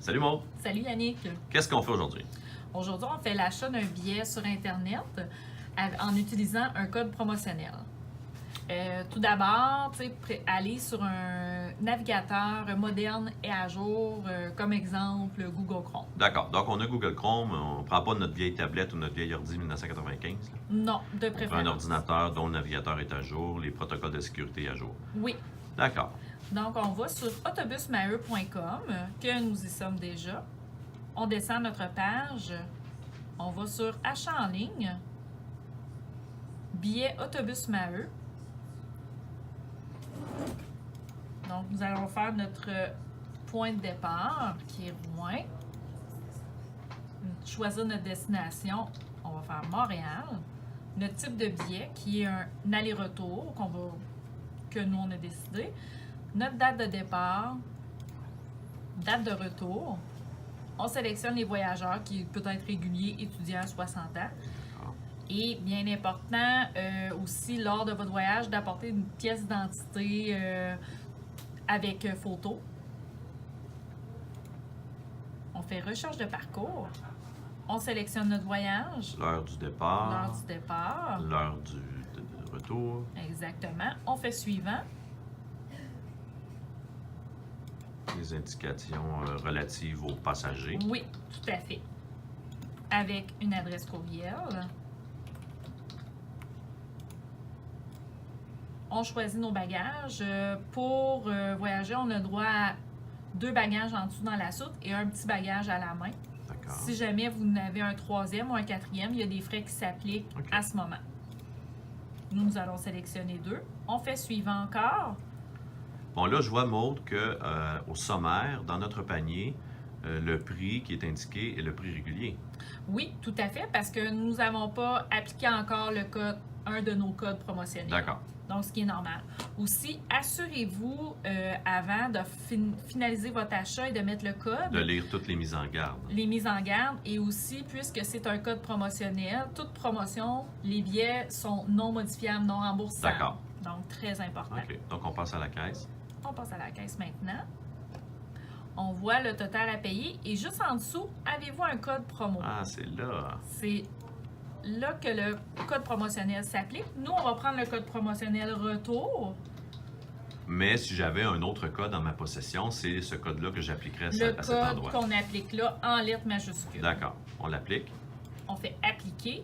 Salut Maud, Salut Yannick. qu'est-ce qu'on fait aujourd'hui? Aujourd'hui, on fait l'achat d'un billet sur Internet en utilisant un code promotionnel. Tout d'abord, aller sur un navigateur moderne et à jour, comme exemple Google Chrome. D'accord, donc on a Google Chrome, on ne prend pas notre vieille tablette ou notre vieille ordi 1995. Là. Non, de On prend un préférence. ordinateur dont le navigateur est à jour, les protocoles de sécurité à jour. Oui. D'accord. Donc, on va sur autobusmaheu.com, que nous y sommes déjà. On descend notre page. On va sur Achat en ligne, billet Autobus Maheu. Donc, nous allons faire notre point de départ, qui est Rouen. Choisir notre destination. On va faire Montréal. Notre type de billet, qui est un aller-retour, que nous, on a décidé. Notre date de départ, date de retour. On sélectionne les voyageurs qui peuvent être réguliers, étudiants, 60 ans. D'accord. Et bien important aussi, lors de votre voyage, d'apporter une pièce d'identité avec photo. On fait recherche de parcours. On sélectionne notre voyage, L'heure du départ, l'heure du départ. l'heure du retour. Exactement. On fait suivant. Les indications relatives aux passagers. Oui, tout à fait. Avec une adresse courriel. On choisit nos bagages. Pour voyager, on a droit à 2 bagages en dessous dans la soute et un petit bagage à la main. D'accord. Si jamais vous en avez un 3e ou un 4e, il y a des frais qui s'appliquent OK. à ce moment. Nous allons sélectionner 2. On fait suivant encore. Bon, là, je vois, Maud, qu'au sommaire, dans notre panier, le prix qui est indiqué est le prix régulier. Oui, tout à fait, parce que nous n'avons pas appliqué encore le code, un de nos codes promotionnels. D'accord. Donc, ce qui est normal. Aussi, assurez-vous avant de finaliser votre achat et de mettre le code, De lire toutes les mises en garde. les mises en garde, et aussi, puisque c'est un code promotionnel, toute promotion, les billets sont non modifiables, non remboursables. D'accord. Donc, très important. OK. Donc, on passe à la caisse. On passe à la caisse maintenant. On voit le total à payer et juste en dessous, avez-vous un code promo? Ah, c'est là. C'est là que le code promotionnel s'applique. Nous, on va prendre le code promotionnel retour. Mais si j'avais un autre code en ma possession, c'est ce code-là que j'appliquerais à Le cet code endroit. qu'on applique là en lettres majuscules. D'accord. On l'applique. On fait appliquer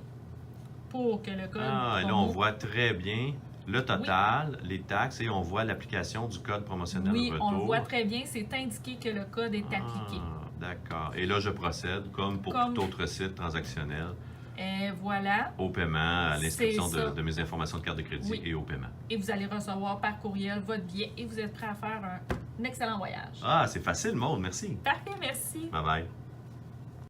pour que le code Ah, et là, promo... on voit très bien le total, les taxes, et on voit l'application du code promotionnel Oui, retour. on le voit très bien. C'est indiqué que le code est appliqué. Ah, d'accord. Et là, je procède, comme pour Comme- tout autre site transactionnel, Et voilà. au paiement, à l'inscription C'est ça. de mes informations de carte de crédit Oui. et au paiement. Et vous allez recevoir par courriel votre billet et vous êtes prêt à faire un excellent voyage. Ah, c'est facile, Maud, merci. Parfait, merci. Bye bye.